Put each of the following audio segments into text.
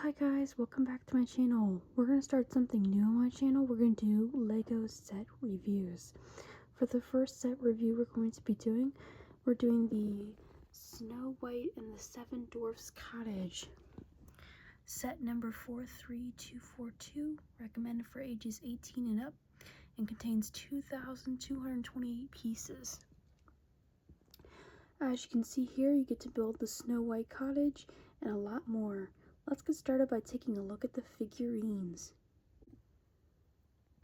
Hi guys, welcome back to my channel. We're going to start something new on my channel. We're going to do Lego set reviews. For the first set review we're doing the Snow White and the Seven Dwarfs Cottage. Set number 43242, recommended for ages 18 and up, and contains 2,228 pieces. As you can see here, you get to build the Snow White cottage and a lot more. Let's get started by taking a look at the figurines.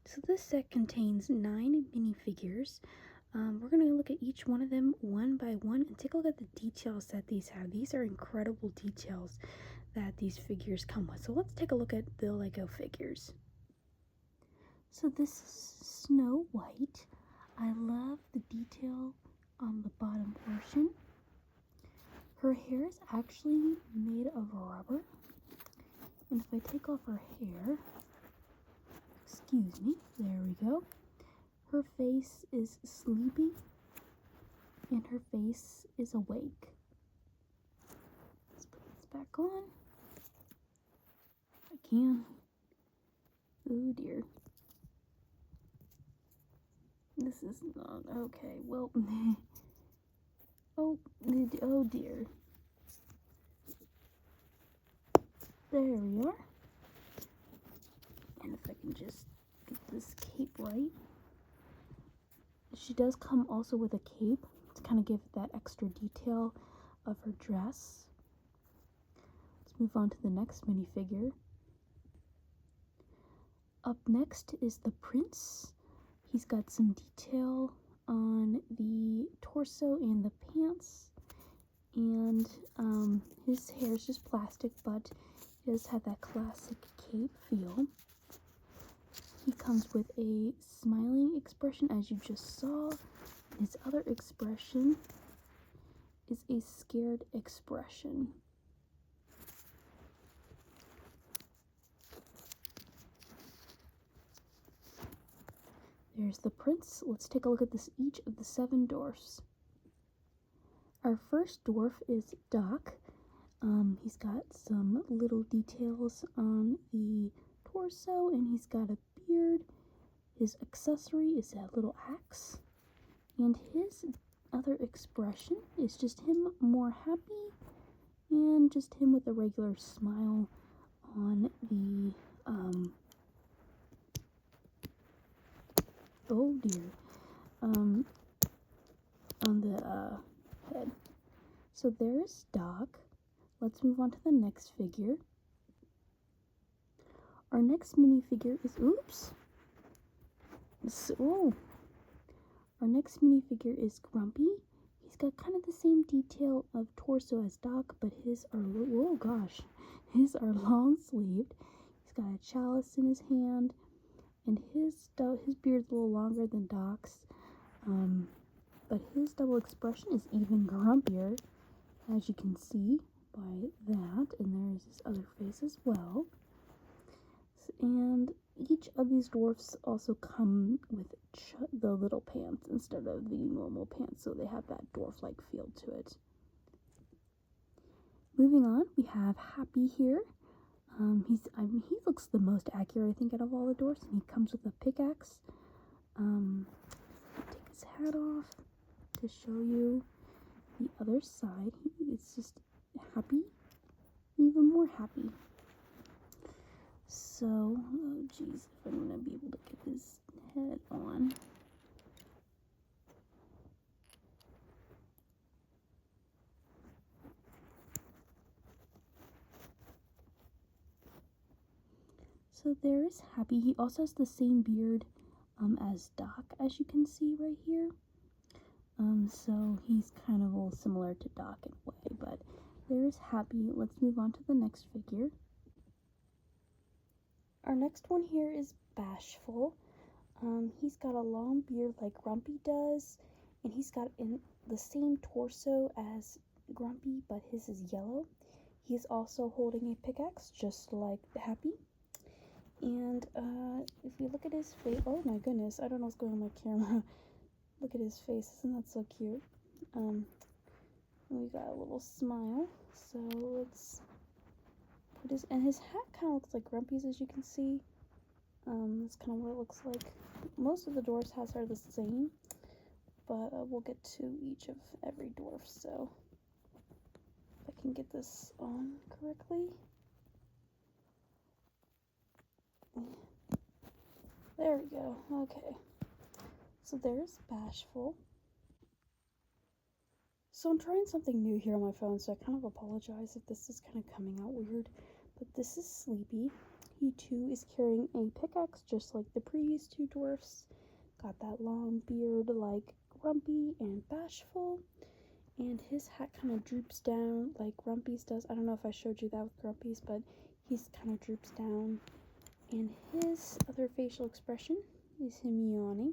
So this set contains 9 minifigures. We're going to look at each one of them one by one and take a look at the details that these have. These are incredible details that these figures come with. So let's take a look at the Lego figures. So this is Snow White. I love the detail on the bottom portion. Her hair is actually made of rubber. And if I take off her hair, excuse me, there we go. Her face is sleepy and her face is awake. Let's put this back on. If I can. Oh dear. This is not okay. Well, oh dear. There we are. And if I can just get this cape right. She does come also with a cape to kind of give that extra detail of her dress. Let's move on to the next minifigure. Up next is the prince. He's got some detail on the torso and the pants. And his hair is just plastic, but he does have that classic cape feel. He comes with a smiling expression, as you just saw. His other expression is a scared expression. There's the prince. Let's take a look at each of the 7 dwarfs. Our first dwarf is Doc. He's got some little details on the torso, and he's got a beard. His accessory is a little axe, and his other expression is just him more happy, and just him with a regular smile on the oh dear, on the head. So there's Doc. Let's move on to the next figure. Our next minifigure is, our next minifigure is Grumpy. He's got kind of the same detail of torso as Doc, but his are, his are long sleeved. He's got a chalice in his hand, and his beard's a little longer than Doc's, but his double expression is even grumpier, as you can see by that, and there's his other face as well. And each of these dwarfs also come with the little pants instead of the normal pants, so they have that dwarf-like feel to it. Moving on, we have Happy here. He looks the most accurate, I think, out of all the dwarfs, and he comes with a pickaxe. Take his hat off to show you the other side. It's just happy, even more happy. So, oh geez, if I'm gonna be able to get his head on. So there is Happy. He also has the same beard as Doc, as you can see right here. So he's kind of a little similar to Doc in a way, but there is Happy. Let's move on to the next figure. Our next one here is Bashful. He's got a long beard like Grumpy does, and he's got the same torso as Grumpy, but his is yellow. He's also holding a pickaxe, just like Happy. And if we look at his face, oh my goodness, I don't know what's going on with my camera. Look at his face, isn't that so cute? We got a little smile, so let's put his hat kind of looks like Grumpy's, as you can see. That's kind of what it looks like. Most of the dwarfs' hats are the same, but we'll get to each of every dwarf. So if I can get this on correctly. There we go. Okay. So there's Bashful. So I'm trying something new here on my phone, so I kind of apologize if this is kind of coming out weird. But this is Sleepy. He too is carrying a pickaxe just like the previous two dwarfs. Got that long beard like Grumpy and Bashful. And his hat kind of droops down like Grumpy's does. I don't know if I showed you that with Grumpy's, but he's kind of droops down. And his other facial expression is him yawning.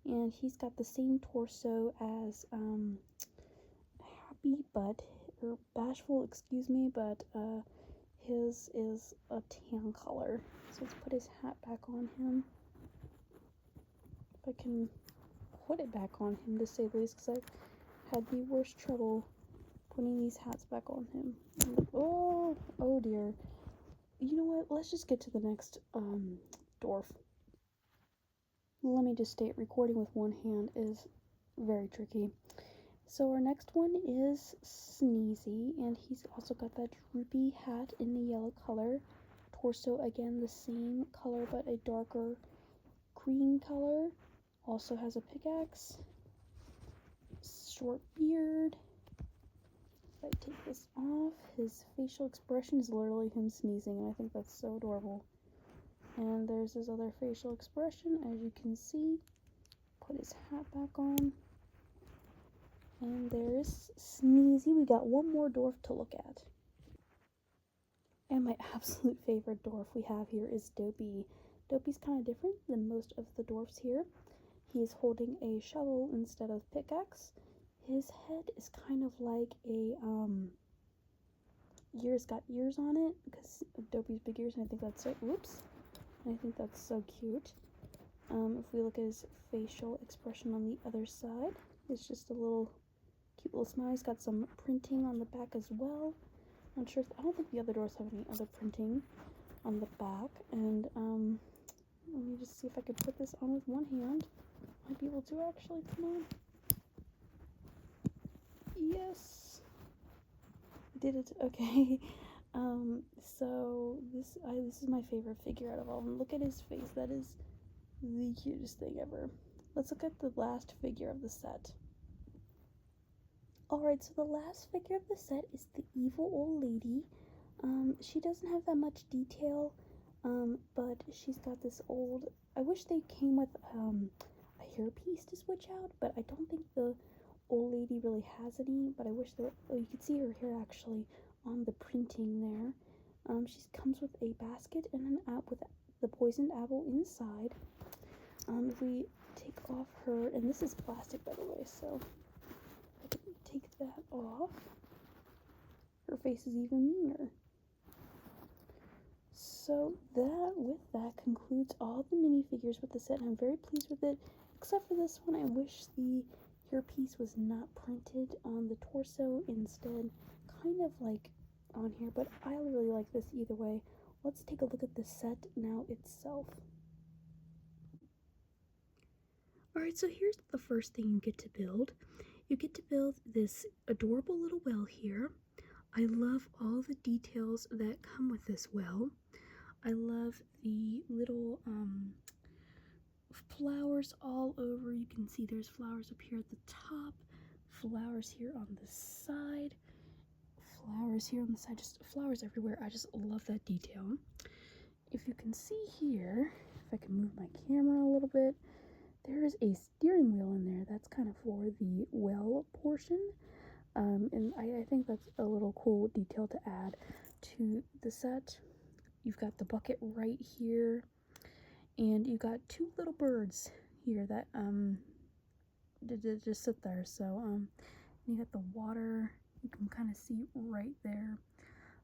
And he's got the same torso as Happy, or Bashful, excuse me, but his is a tan color. So let's put his hat back on him. If I can put it back on him, to say the least, because I've had the worst trouble putting these hats back on him. Oh dear. You know what? Let's just get to the next dwarf. Let me just state, recording with one hand is very tricky. So our next one is Sneezy, and he's also got that droopy hat in the yellow color. Torso, again, the same color, but a darker green color. Also has a pickaxe. Short beard. If I take this off, his facial expression is literally him sneezing, and I think that's so adorable. And there's his other facial expression, as you can see. Put his hat back on. And there's Sneezy. We got one more dwarf to look at. And my absolute favorite dwarf we have here is Dopey. Dopey's kind of different than most of the dwarfs here. He is holding a shovel instead of pickaxe. His head is kind of like a, ears got ears on it, because of Dopey's big ears, and I think that's so, I think that's so cute. If we look at his facial expression on the other side, it's just a little cute little smile. He's got some printing on the back as well. Not sure I don't think the other doors have any other printing on the back. And let me just see if I can put this on with one hand. Might be able to actually. Come on. Yes, I did it. Okay. So this is my favorite figure out of all of them. Look at his face. That is the cutest thing ever. Let's look at the last figure of the set. Alright, so the last figure of the set is the evil old lady. She doesn't have that much detail, but she's got this old, I wish they came with a hairpiece to switch out, but I don't think the old lady really has any, but I wish there, you could see her hair actually on the printing there. She comes with a basket and an app with the poisoned apple inside. If we take off her, and this is plastic by the way, so I can take that off. Her face is even meaner. So with that concludes all the minifigures with the set. I'm very pleased with it, except for this one. I wish the hairpiece was not printed on the torso, instead kind of like on here, but I really like this either way. Let's take a look at the set now itself. Alright, so here's the first thing you get to build. You get to build this adorable little well here. I love all the details that come with this well. I love the little flowers all over. You can see there's flowers up here at the top, flowers here on the side, flowers here on the side, just flowers everywhere. I just love that detail. If you can see here, if I can move my camera a little bit, there is a steering wheel in there. That's kind of for the well portion. And I think that's a little cool detail to add to the set. You've got the bucket right here, and you got two little birds here that just sit there. So you got the water. You can kind of see right there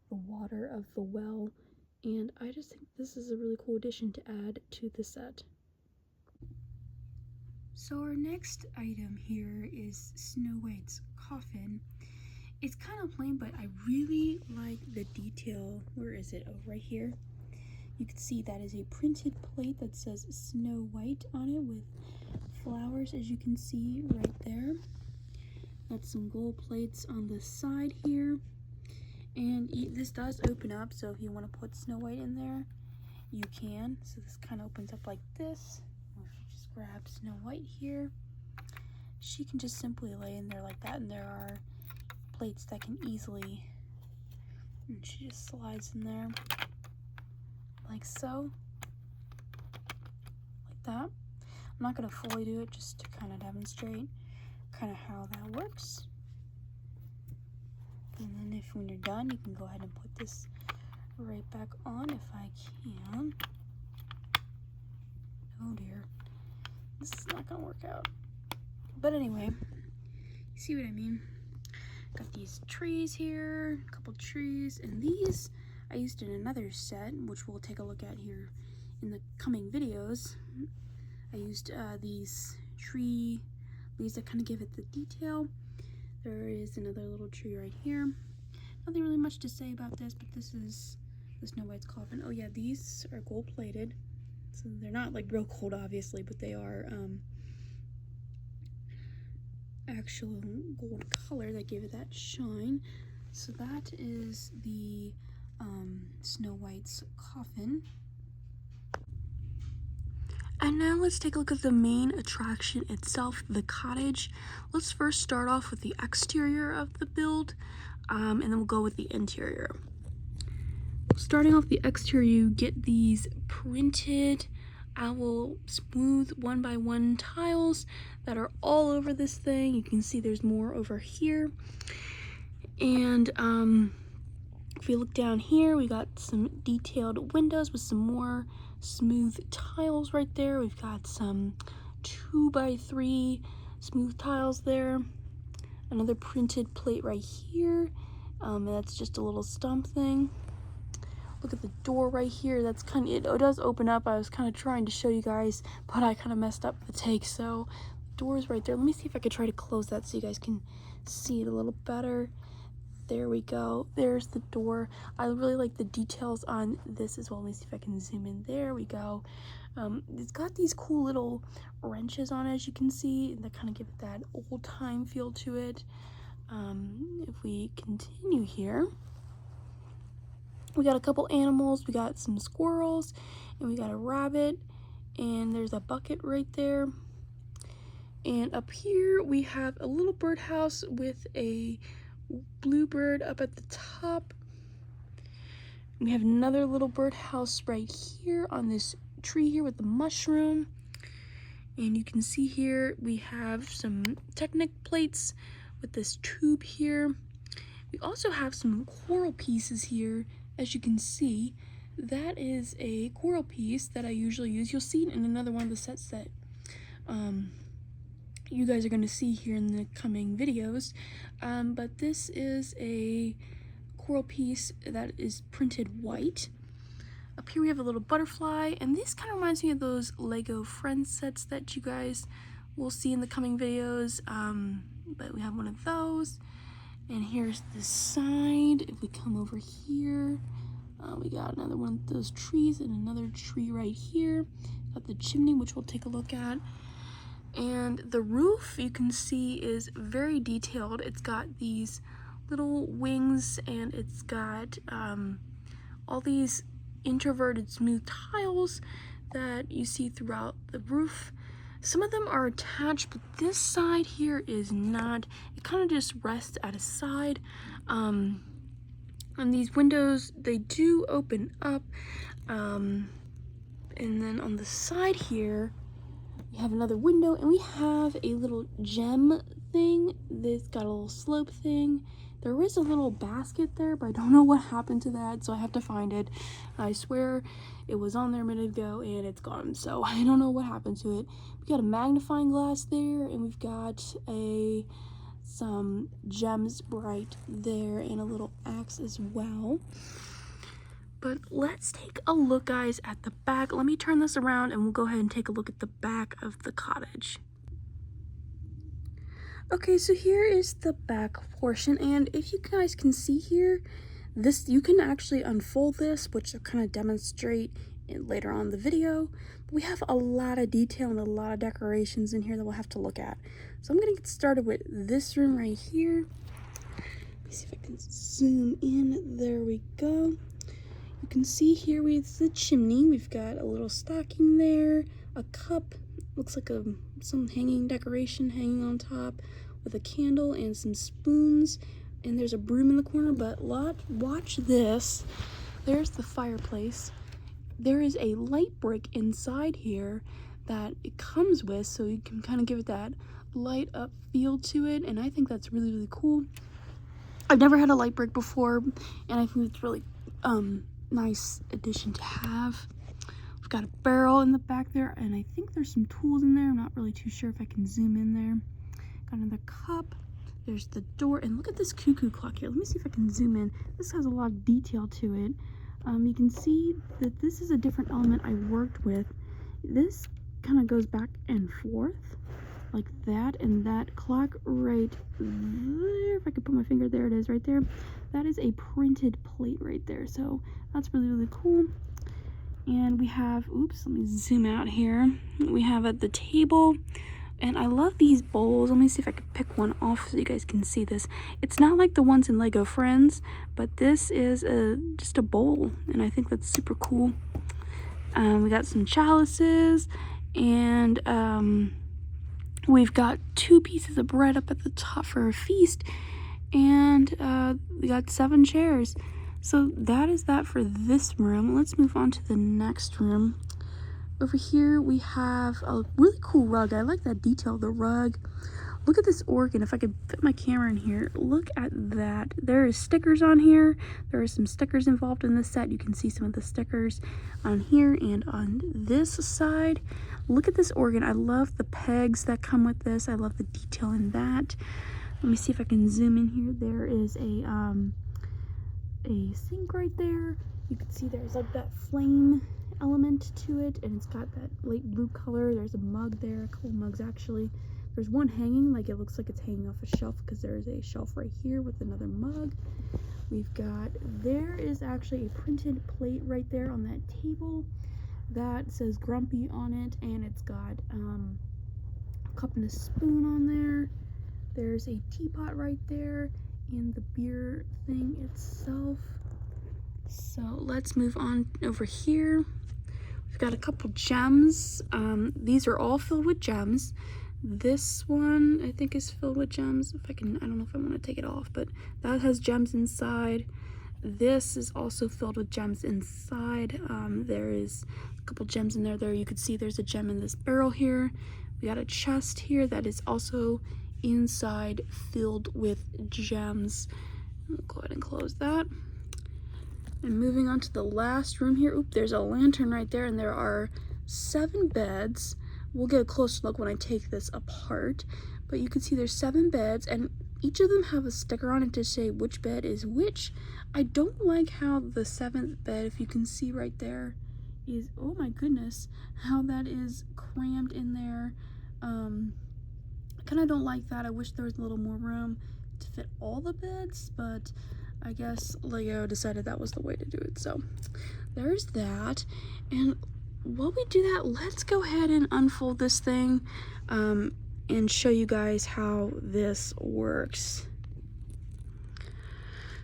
the water of the well, and I just think this is a really cool addition to add to the set. So our next item here is Snow White's coffin, It's kind of plain, but I really like the detail. Where is it? Oh, right here. You can see that is a printed plate that says Snow White on it with flowers, as you can see right there. That's some gold plates on the side here. And this does open up, so if you want to put Snow White in there, you can. So this kind of opens up like this. Just grab Snow White here. She can just simply lay in there like that, and there are plates that can easily, and she just slides in there like so, like that. I'm not going to fully do it, just to kind of demonstrate kind of how that works. And then when you're done, you can go ahead and put this right back on if I can. Oh dear, this is not gonna work out. But anyway, you see what I mean? Got these trees here, a couple trees, and these I used in another set, which we'll take a look at here in the coming videos. I used these tree leaves that kind of give it the detail. There is another little tree right here. Nothing really much to say about this, but this is the Snow White's coffin. Oh yeah, these are gold plated. So they're not like real gold, obviously, but they are actual gold color that gave it that shine. So that is the Snow White's coffin. And now let's take a look at the main attraction itself, the cottage. Let's first start off with the exterior of the build, and then we'll go with the interior. Starting off the exterior, you get these printed owl smooth 1x1 tiles that are all over this thing. You can see there's more over here. And if you look down here, we got some detailed windows with some more smooth tiles right there. We've got some 2x3 smooth tiles there. Another printed plate right here. And that's just a little stump thing. Look at the door right here. That's kind of, it does open up. I was kind of trying to show you guys, but I kind of messed up the take. So the door is right there. Let me see if I could try to close that so you guys can see it a little better. There we go. There's the door. I really like the details on this as well. Let me see if I can zoom in. There we go. It's got these cool little wrenches on it, as you can see, that kind of give it that old time feel to it. If we continue here, we got a couple animals. We got some squirrels, and we got a rabbit, and there's a bucket right there. And up here we have a little birdhouse with a bluebird up at the top. We have another little birdhouse right here on this tree here with the mushroom. And you can see here we have some Technic plates with this tube here. We also have some coral pieces here. As you can see, that is a coral piece that I usually use. You'll see it in another one of the sets that you guys are going to see here in the coming videos. But this is a coral piece that is printed white. Up here we have a little butterfly, and this kind of reminds me of those Lego Friends sets that you guys will see in the coming videos. But we have one of those. And here's the side. If we come over here, we got another one of those trees and another tree right here. Got the chimney, which we'll take a look at. And the roof, you can see, is very detailed. It's got these little wings, and it's got all these introverted smooth tiles that you see throughout the roof. Some of them are attached, but this side here is not. It kind of just rests at a side. And these windows, they do open up. And then on the side here, we have another window, and we have a little gem thing. This got a little slope thing. There is a little basket there, but I don't know what happened to that, so I have to find it. I swear it was on there a minute ago, and it's gone, so I don't know what happened to it. We got a magnifying glass there, and we've got some gems right there, and a little axe as well. But let's take a look, guys, at the back. Let me turn this around, and we'll go ahead and take a look at the back of the cottage. Okay, so here is the back portion, and if you guys can see here, this, you can actually unfold this, which I'll kind of demonstrate later on in the video. We have a lot of detail and a lot of decorations in here that we'll have to look at. So I'm gonna get started with this room right here. Let me see if I can zoom in. There we go. You can see here with the chimney, we've got a little stocking there, a cup, looks like some hanging decoration hanging on top with a candle and some spoons, and there's a broom in the corner. But watch this. There's the fireplace. There is a light brick inside here that it comes with, so you can kind of give it that light up feel to it, and I think that's really, really cool. I've never had a light brick before, and I think it's really nice addition to have. We've got a barrel in the back there, and I think there's some tools in there. I'm not really too sure if I can zoom in there. Got another cup. There's the door, and look at this cuckoo clock here. Let me see if I can zoom in. This has a lot of detail to it. You can see that this is a different element I worked with. This kind of goes back and forth like that, and that clock right there, if I could put my finger, there it is right there. That is a printed plate right there, so that's really, really cool. And we have, oops, let me zoom out here. We have at the table, and I love these bowls. Let me see if I can pick one off so you guys can see this. It's not like the ones in Lego Friends, but this is just a bowl, and I think that's super cool. We got some chalices, and we've got 2 pieces of bread up at the top for a feast, and we got 7 chairs. So that is that for this room. Let's move on to the next room. Over here we have a really cool rug. I like that detail of the rug. Look at this organ. If I could fit my camera in here, look at that. There is stickers on here. There are some stickers involved in this set. You can see some of the stickers on here and on this side. Look at this organ. I love the pegs that come with this. I love the detail in that. Let me see if I can zoom in here. There is a sink right there. You can see there's like that flame element to it, and it's got that light blue color. There's a mug there, a couple mugs actually. There's one hanging, like it looks like it's hanging off a shelf, because there's a shelf right here with another mug. We've got, there is actually a printed plate right there on that table that says Grumpy on it, and it's got a cup and a spoon on there. There's a teapot right there and the beer thing itself. So let's move on over here. We've got a couple gems. These are all filled with gems. This one I think is filled with gems. If I can, I don't know if I want to take it off, but that has gems inside. This is also filled with gems inside. There is a couple gems in there. There you can see there's a gem in this barrel here. We got a chest here that is also inside filled with gems. I'll go ahead and close that. And moving on to the last room here. Oop, there's a lantern right there, and there are 7 beds. We'll get a closer look when I take this apart, but you can see there's 7 beds, and each of them have a sticker on it to say which bed is which. I don't like how the 7th bed, if you can see right there, is, oh my goodness, how that is crammed in there. I kind of don't like that. I wish there was a little more room to fit all the beds, but I guess Lego decided that was the way to do it. So there's that. And while we do that, let's go ahead and unfold this thing and show you guys how this works.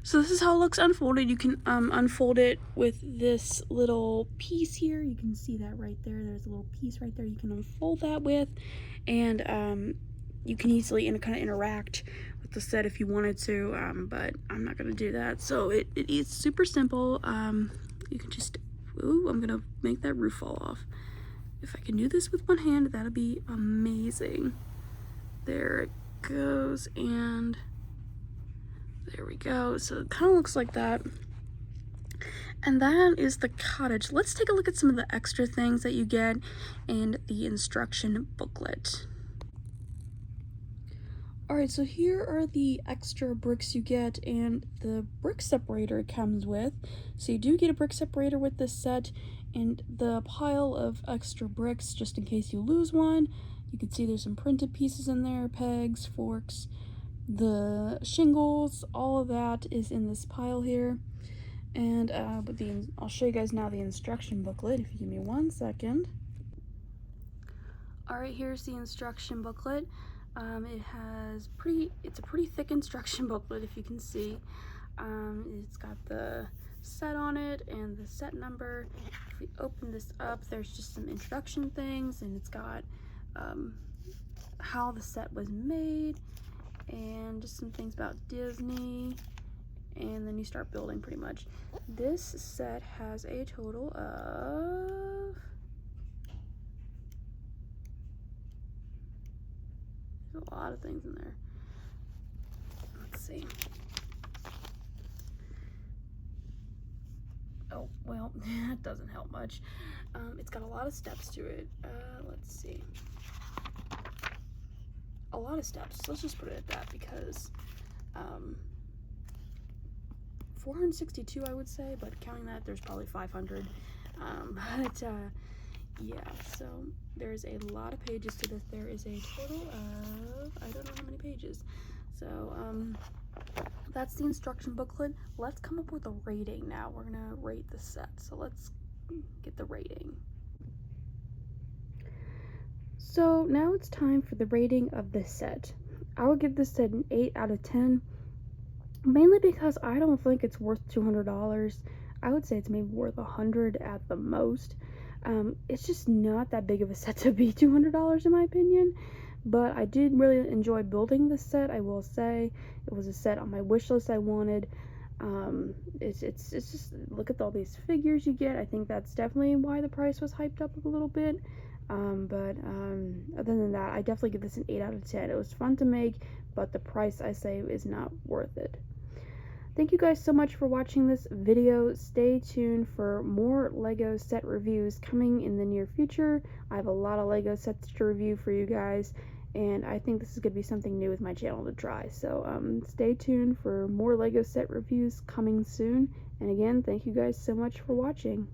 So this is how it looks unfolded. You can unfold it with this little piece here. You can see that right there. There's a little piece right there you can unfold that with, and you can easily kind of interact with the set if you wanted to, but I'm not going to do that. So it is super simple. You can just, ooh, I'm going to make that roof fall off. If I can do this with one hand, that'll be amazing. There it goes, and there we go. So it kind of looks like that. And that is the cottage. Let's take a look at some of the extra things that you get in the instruction booklet. Alright, so here are the extra bricks you get and the brick separator it comes with. So you do get a brick separator with this set, and the pile of extra bricks, just in case you lose one, You can see there's some printed pieces in there, pegs, forks, the shingles, all of that is in this pile here. And I'll show you guys now the instruction booklet if you give me 1 second. Alright, here's the instruction booklet. It's a pretty thick instruction booklet, if you can see. It's got the set on it and the set number. If we open this up, there's just some introduction things, and it's got how the set was made and just some things about Disney, and then you start building pretty much. This set has a total of, there's a lot of things in there. Let's see. Oh, well, that doesn't help much. It's got a lot of steps to it. Let's see. A lot of steps. Let's just put it at that, because 462 I would say, but counting that, there's probably 500. Yeah, so there's a lot of pages to this. There is a total of, I don't know how many pages. So that's the instruction booklet. Let's come up with a rating now. We're gonna rate the set, so let's get the rating. So now it's time for the rating of this set. I would give this set an 8 out of 10, mainly because I don't think it's worth $200. I would say it's maybe worth $100 at the most. It's just not that big of a set to be $200 in my opinion, but I did really enjoy building this set. I will say it was a set on my wish list I wanted. It's just, look at all these figures you get. I think that's definitely why the price was hyped up a little bit. Other than that, I definitely give this an 8 out of 10. It was fun to make, but the price, I say, is not worth it. Thank you guys so much for watching this video. Stay tuned for more Lego set reviews coming in the near future. I have a lot of Lego sets to review for you guys, and I think this is going to be something new with my channel to try. So stay tuned for more Lego set reviews coming soon. And again, thank you guys so much for watching.